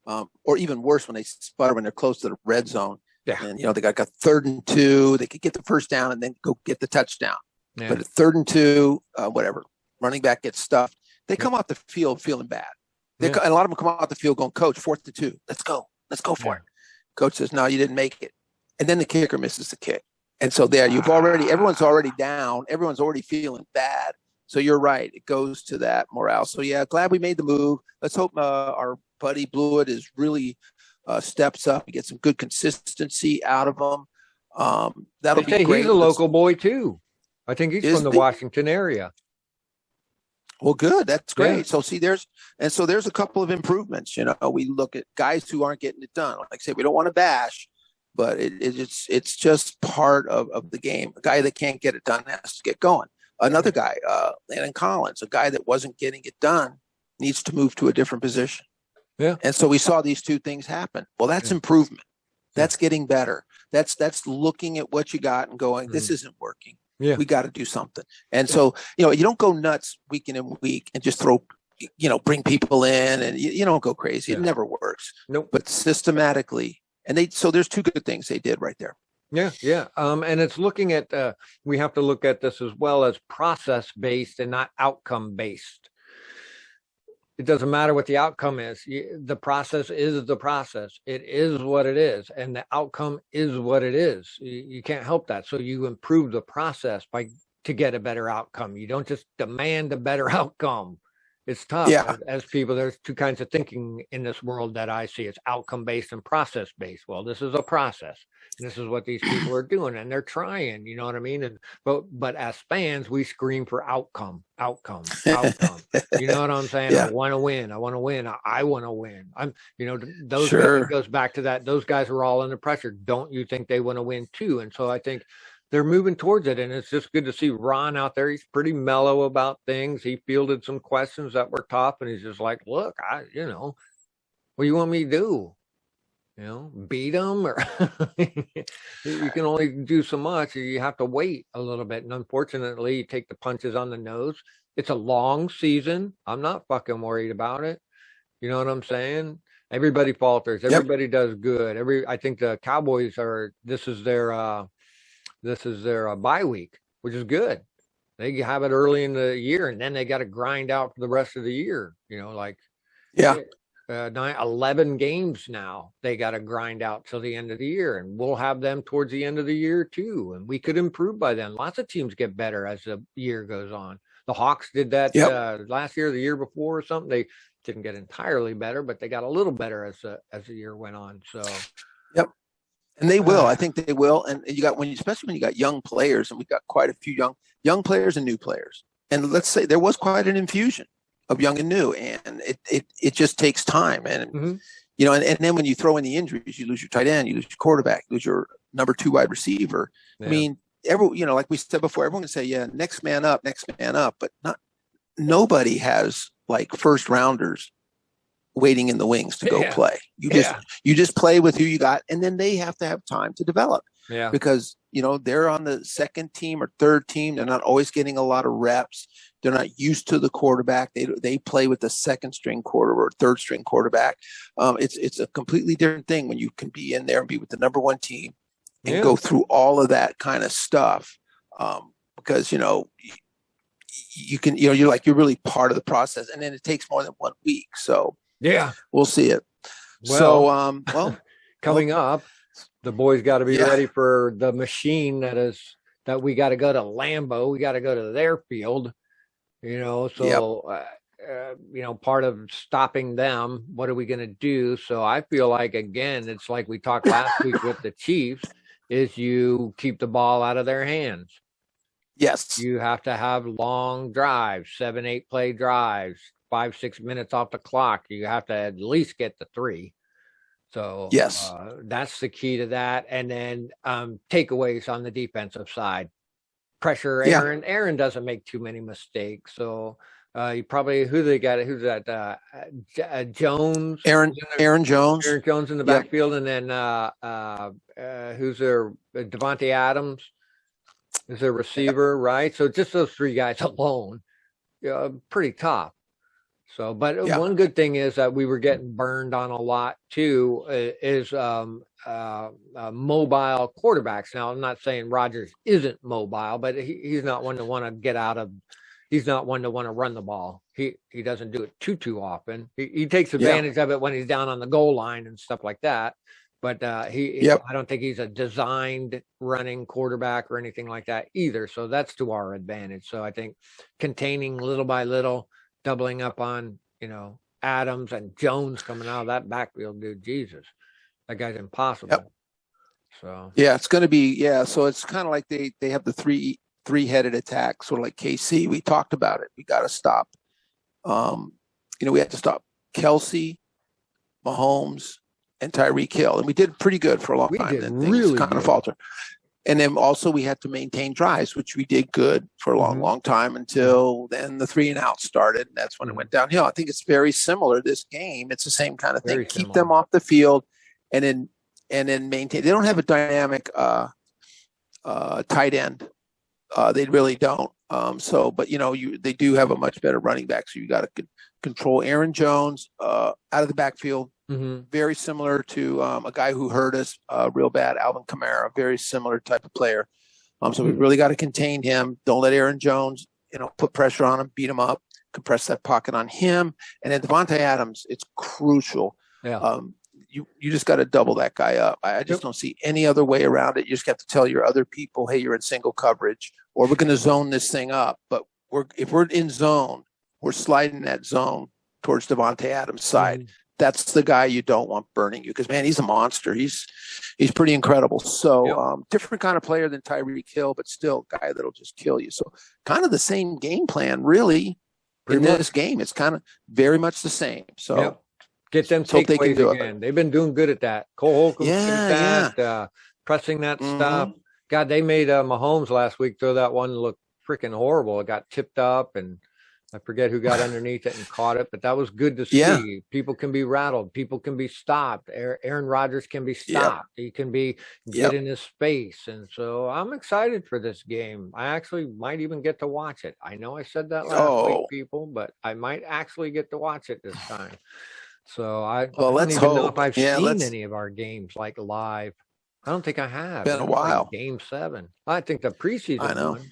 or even worse, when they sputter when they're close to the red zone. Yeah. And, they got 3rd and 2. They could get the first down and then go get the touchdown. Yeah. But at 3rd and 2, whatever, running back gets stuffed. They come off the field feeling bad. And a lot of them come off the field going, Coach, 4th and 2. Let's go for it. Coach says, no, you didn't make it. And then the kicker misses the kick. And so there everyone's already down. Everyone's already feeling bad. So you're right. It goes to that morale. So, yeah, glad we made the move. Let's hope our buddy Blewett is really steps up. We get some good consistency out of him. That'll be great. He's a local boy, too. I think he's from the Washington area. Well, good. That's great. Yeah. So, see, there's a couple of improvements. We look at guys who aren't getting it done. Like I said, we don't want to bash, but it's just part of the game. A guy that can't get it done has to get going. Another guy, Landon Collins, a guy that wasn't getting it done, needs to move to a different position. Yeah. And so we saw these two things happen. Well, that's improvement. That's getting better. That's looking at what you got and going, this isn't working. Yeah. We got to do something. And so, you don't go nuts week in and week and just bring people in and you don't go crazy. It never works. Nope. But systematically, so there's 2 good things they did right there. Yeah. And it's looking at, we have to look at this as well as process-based and not outcome-based. It doesn't matter what the outcome is. The process is the process. It is what it is. And the outcome is what it is. You can't help that. So you improve the process to get a better outcome. You don't just demand a better outcome. It's tough. Yeah. As people, there's 2 kinds of thinking in this world that I see. It's outcome-based and process-based. Well, this is a process. And this is what these people are doing, and they're trying. You know what I mean? And but as fans, we scream for outcome. You know what I'm saying? Yeah. I want to win. I want to win. I want to win. Those sure. guys, it goes back to that. Those guys are all under pressure. Don't you think they want to win too? And so I think they're moving towards it. And it's just good to see Ron out there. He's pretty mellow about things. He fielded some questions that were tough, and he's just like, look, what do you want me to do? Beat them, or you can only do so much. You have to wait a little bit. And unfortunately, you take the punches on the nose. It's a long season. I'm not fucking worried about it. You know what I'm saying? Everybody falters. Everybody does good. I think the Cowboys this is their bye week, which is good. They have it early in the year, and then they got to grind out for the rest of the year. 11 games now they got to grind out till the end of the year, and we'll have them towards the end of the year too, and we could improve by then. Lots of teams get better as the year goes on. The Hawks did that last year, the year before or something. They didn't get entirely better, but they got a little better as the year went on. So and they will. I think they will. And you got especially when you got young players, and we've got quite a few young players and new players. And let's say there was quite an infusion of young and new, and it just takes time. And you know, and then when you throw in the injuries, you lose your tight end, you lose your quarterback, you lose your number 2 wide receiver. I mean, like we said before, everyone can say, next man up, but nobody has like first rounders waiting in the wings to go play. You just play with who you got, and then they have to have time to develop. Yeah. Because, they're on the second team or third team. They're not always getting a lot of reps. They're not used to the quarterback. They play with the second string quarter or third string quarterback. It's a completely different thing when you can be in there and be with the number 1 team and go through all of that kind of stuff. Because, you can, you're really part of the process, and then it takes more than 1 week. So we'll see it. Well, coming up, the boys got to be ready for the machine that we got to go to Lambeau. We got to go to their field, part of stopping them. What are we going to do? So I feel like, again, it's like we talked last week with the Chiefs, is you keep the ball out of their hands. Yes. You have to have long drives, 7-8 play drives, 5-6 minutes off the clock. You have to at least get the 3. So that's the key to that. And then takeaways on the defensive side. Pressure Aaron. Aaron doesn't make too many mistakes. So you probably, who's that? Jones. Aaron Jones. Aaron Jones in the backfield. And then who's their Devontae Adams is their receiver, right? So just those 3 guys alone, pretty tough. So, but one good thing is that we were getting burned on a lot too, is mobile quarterbacks. Now, I'm not saying Rodgers isn't mobile, but he's not one to want to get out of. He's not one to want to run the ball. He doesn't do it too often. He takes advantage of it when he's down on the goal line and stuff like that. But I don't think he's a designed running quarterback or anything like that either. So that's to our advantage. So I think containing little by little, doubling up on, Adams and Jones coming out of that backfield, dude, Jesus, that guy's impossible. Yep. So it's going to be, so it's kind of like they have the three-headed attack, sort of like KC. We talked about it. We got to stop. We had to stop Kelsey, Mahomes, and Tyreek Hill, and we did pretty good for a long time. Then things kind of falter. And then also we had to maintain drives, which we did good for a long time until then the 3 and out started. And that's when it went downhill. I think it's very similar. This game, it's the same kind of thing. Very Keep similar. them off the field and then maintain. They don't have a dynamic tight end. They really don't. But they do have a much better running back. So you got to control Aaron Jones out of the backfield. Very similar to a guy who hurt us real bad, Alvin Kamara, very similar type of player. So we really got to contain him. Don't let Aaron Jones, put pressure on him, beat him up, compress that pocket on him. And then Devontae Adams, it's crucial. Yeah. You just got to double that guy up. I just don't see any other way around it. You just have to tell your other people, hey, you're in single coverage, or we're going to zone this thing up. But if we're in zone, we're sliding that zone towards Devontae Adams' side. That's the guy you don't want burning you, because, man, he's a monster. He's pretty incredible. So different kind of player than Tyreek Hill, but still a guy that'll just kill you. So kind of the same game plan, really, this game. It's kind of very much the same. So get them takeaways again. They've been doing good at that. Cole Holcomb, pressing that stuff. God, they made Mahomes last week throw that one look freaking horrible. It got tipped up, and I forget who got underneath it and caught it, but that was good to see. Yeah. People can be rattled. People can be stopped. Aaron Rodgers can be stopped. He can get in his space. And so I'm excited for this game. I actually might even get to watch it. I know I said that last week, people, but I might actually get to watch it this time. So I don't even know if I've seen any of our games like live. I don't think I have. Been a while. Like Game 7. I think the preseason one.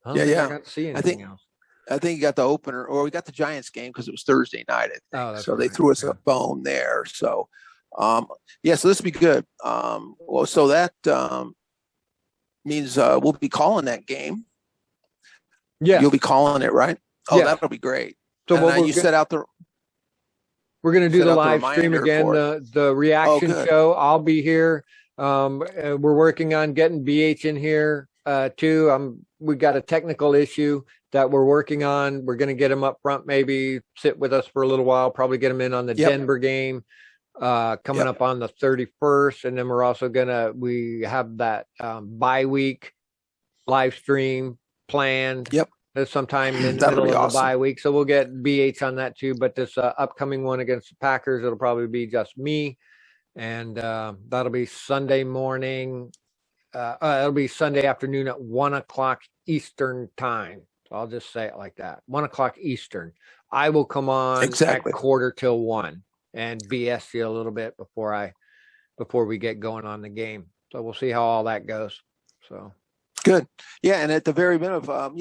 I got to see anything else. I think he got the opener, or we got the Giants game because it was Thursday night. I think. So they threw us a bone there. So, yeah, so this will be good. Well, so that means we'll be calling that game. Yeah, you'll be calling it, right? Oh, that'll be great. So and, you set out the. We're going to do the live stream again, the reaction show. I'll be here. We're working on getting BH in here too. We got a technical issue that we're working on. We're going to get him up front, maybe sit with us for a little while, probably get him in on the Denver game coming up on the 31st. And then we're also we have that bye week live stream planned. Sometime in the middle of the bye week. So we'll get BH on that too. But this upcoming one against the Packers, it'll probably be just me. And that'll be Sunday morning. It'll be Sunday afternoon at 1:00 Eastern time. So I'll just say it like that. 1:00 Eastern. I will come on at 1:45 and BS you a little bit before we get going on the game. So we'll see how all that goes. So good. Yeah. And at the very minimum,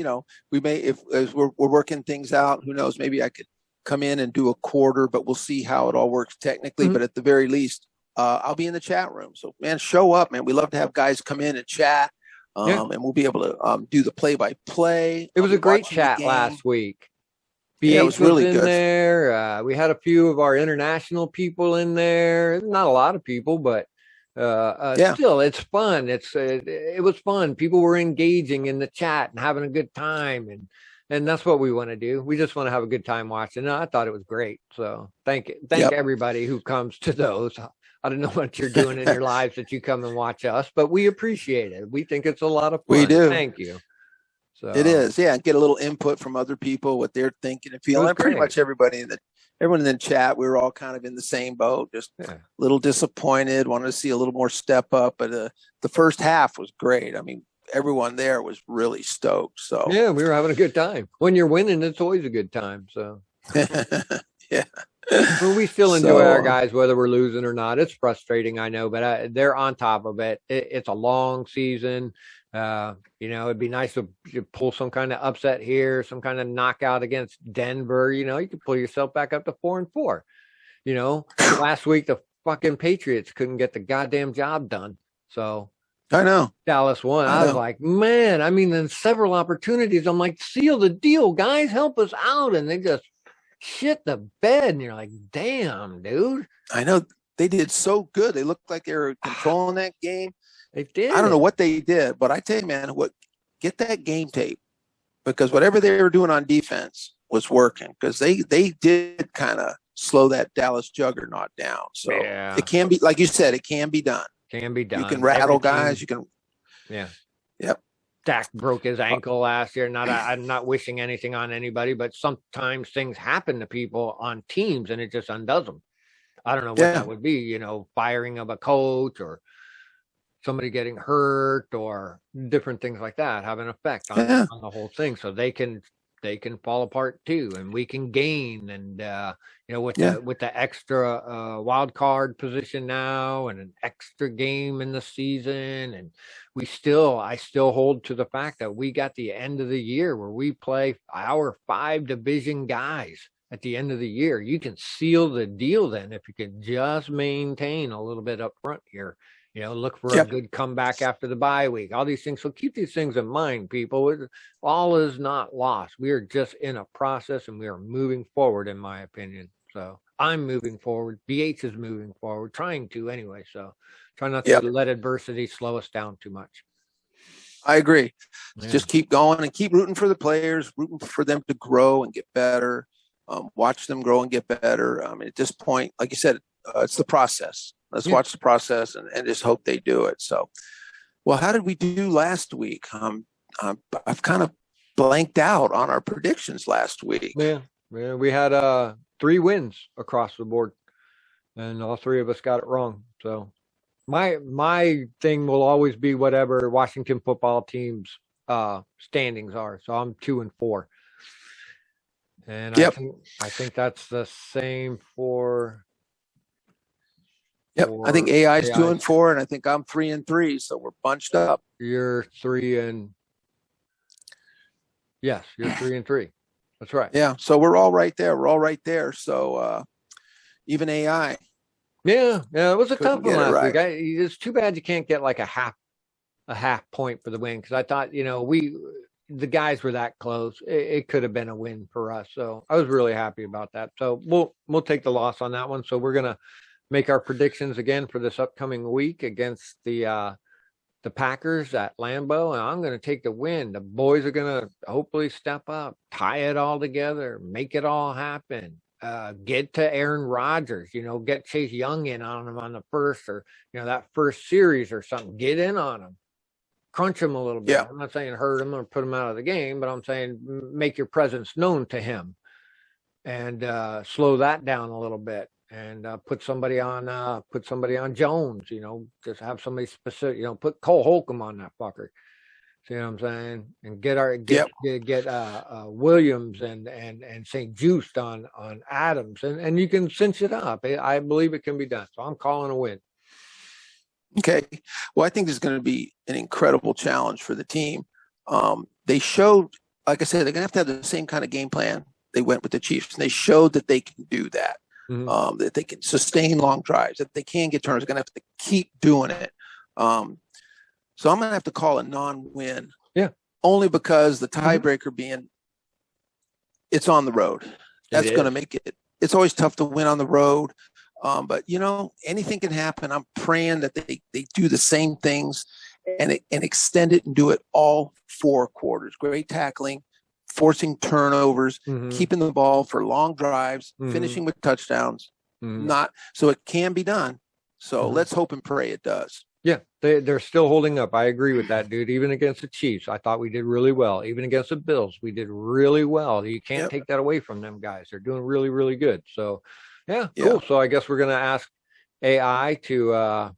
we may, as we're working things out, who knows, maybe I could come in and do a quarter, but we'll see how it all works technically. Mm-hmm. But at the very least, I'll be in the chat room. So, man, show up, man. We love to have guys come in and chat, and we'll be able to do the play-by-play. It was a great chat last week. BH was really good there. We had a few of our international people in there. Not a lot of people, but still, it's fun. It was fun. People were engaging in the chat and having a good time, and that's what we want to do. We just want to have a good time watching. I thought it was great. So thank everybody who comes to those. I don't know what you're doing in your lives that you come and watch us, but we appreciate it. We think it's a lot of fun. We do. Thank you. So it is, and get a little input from other people, what they're thinking and feeling. Pretty much everyone in the chat, we were all kind of in the same boat, just a little disappointed, wanted to see a little more step up. But the first half was great. I mean, everyone there was really stoked. So yeah, we were having a good time. When you're winning, it's always a good time. So yeah. Well, we still enjoy our guys, whether we're losing or not. It's frustrating, I know, but they're on top of it. It's a long season. It'd be nice to pull some kind of upset here, some kind of knockout against Denver. You could pull yourself back up to 4-4. Last week the fucking Patriots couldn't get the goddamn job done. So I know Dallas won. I was like, man, I mean, in several opportunities, I'm like, seal the deal, guys, help us out, and they just shit the bed, and you're like, damn, dude. I know they did so good. They looked like they were controlling that game. They did. I don't know what they did, but I tell you, man, get that game tape, because whatever they were doing on defense was working, because they did kind of slow that Dallas juggernaut down. So it can be, like you said, it can be done. Can be done. You can rattle guys. You can. Yeah. Yep. Dak broke his ankle last year. I'm not wishing anything on anybody, but sometimes things happen to people on teams and it just undoes them. I don't know what that would be, firing of a coach or somebody getting hurt or different things like that have an effect on the whole thing. So they can fall apart too, and we can gain. And with the extra wild card position now and an extra game in the season, and I still hold to the fact that we got the end of the year where we play our 5 division guys at the end of the year. You can seal the deal then if you can just maintain a little bit up front here. Look for a good comeback after the bye week, all these things. So keep these things in mind, people. All is not lost. We are just in a process and we are moving forward, in my opinion. So I'm moving forward. BH is moving forward, trying to anyway. So try not to let adversity slow us down too much. I agree. Just keep going and keep rooting for the players, rooting for them to grow and get better. Watch them grow and get better. I mean, at this point, like you said, it's the process. Let's watch the process and just hope they do it. So, well, how did we do last week? I've kind of blanked out on our predictions last week. Yeah, we had 3 wins across the board, and all 3 of us got it wrong. So, my thing will always be whatever Washington football team's standings are. So I'm 2-4, and I think that's the same for. Yep, I think AI is 2-4, and I think I'm 3-3. So we're bunched up. You're 3 and yes, you're 3-3. That's right. Yeah. So we're all right there. We're all right there. So even AI. Yeah. It was a tough one last right. week. It's too bad you can't get like a half point for the win, because I thought, the guys were that close. It could have been a win for us. So I was really happy about that. So we'll take the loss on that one. So we're gonna make our predictions again for this upcoming week against the Packers at Lambeau, and I'm gonna take the win. The boys are gonna hopefully step up, tie it all together, make it all happen. Get to Aaron Rodgers, get Chase Young in on him on the first, or that first series or something. Get in on him. Crunch him a little bit. Yeah. I'm not saying hurt him or put him out of the game, but I'm saying make your presence known to him, and slow that down a little bit, and put somebody on Jones. Just have somebody specific. Put Cole Holcomb on that fucker. See what I'm saying? And get Williams and St. Just on Adams, and you can cinch it up. I believe it can be done. So I'm calling a win. Okay. Well, I think this is going to be an incredible challenge for the team. They showed, like I said, they're going to have the same kind of game plan they went with the Chiefs, and they showed that they can do that, that they can sustain long drives, that they can get turnovers. They're going to have to keep doing it. So I'm going to have to call a non-win. Yeah. Only because the tiebreaker being it's on the road. That's going to make it. It's always tough to win on the road. But anything can happen. I'm praying that they do the same things and extend it and do it all 4 quarters. Great tackling, forcing turnovers, keeping the ball for long drives, finishing with touchdowns. Not so it can be done. So let's hope and pray it does. Yeah, they're still holding up. I agree with that, dude. Even against the Chiefs, I thought we did really well. Even against the Bills, we did really well. You can't take that away from them guys. They're doing really, really good. So. Yeah, cool. So I guess we're gonna ask AI to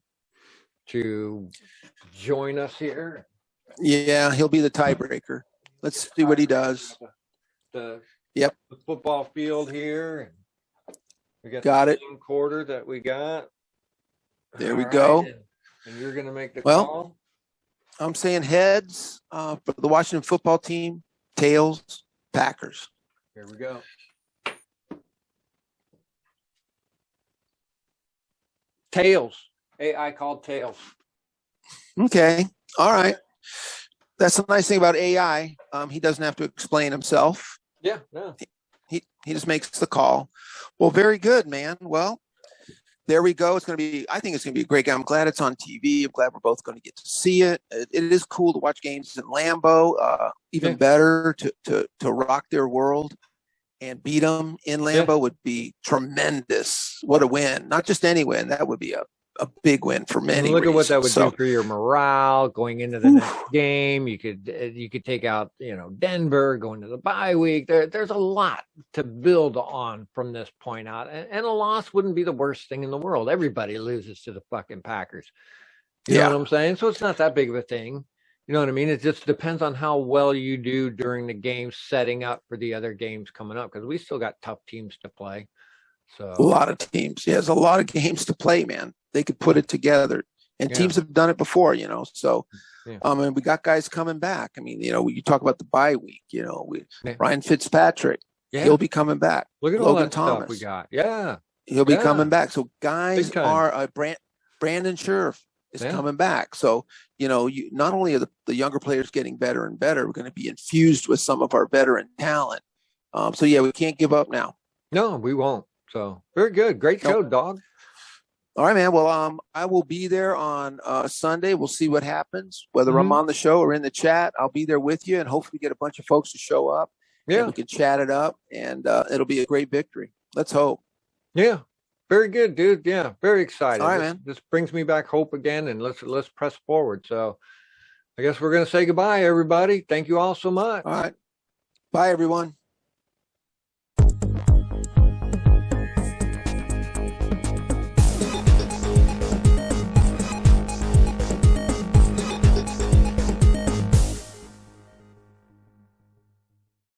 join us here. Yeah, he'll be the tiebreaker. Let's see what he does. The football field here. We got the it. Quarter that we got. There we go. And you're gonna make the call. I'm saying heads for the Washington football team. Tails, Packers. Here we go. Tails. AI called tails. Okay. All right. That's the nice thing about AI. He doesn't have to explain himself. Yeah. No. He just makes the call. Well, very good, man. Well, there we go. I think it's going to be a great game. I'm glad it's on TV. I'm glad we're both going to get to see it. It is cool to watch games in Lambeau. Even better to rock their world and beat them in Lambeau would be tremendous. What a win. Not just any win. That would be a big win for many Look reasons. At what that would do for your morale going into the next game. You could take out, Denver, going to the bye week. There's a lot to build on from this point out. And a loss wouldn't be the worst thing in the world. Everybody loses to the fucking Packers. You know what I'm saying? So it's not that big of a thing. You know what I mean? It just depends on how well you do during the game, setting up for the other games coming up, because we still got tough teams to play. So a lot of teams. Yeah, there's a lot of games to play, man. They could put it together, and teams have done it before, So, and we got guys coming back. I mean, you talk about the bye week. Ryan Fitzpatrick, he'll be coming back. Look at Logan all that Thomas, stuff we got. Yeah, he'll be coming back. So guys are Brandon Scherf is coming back. So, not only are the younger players getting better and better, we're going to be infused with some of our veteran talent. So we can't give up now. No, we won't. So very good. Great show, dog. All right, man. Well, I will be there on Sunday. We'll see what happens, whether I'm on the show or in the chat. I'll be there with you and hopefully get a bunch of folks to show up. Yeah. We can chat it up and it'll be a great victory. Let's hope. Yeah. Very good, dude. Yeah. Very excited. All right, man. This brings me back hope again, and let's press forward. So I guess we're going to say goodbye, everybody. Thank you all so much. All right. Bye, everyone.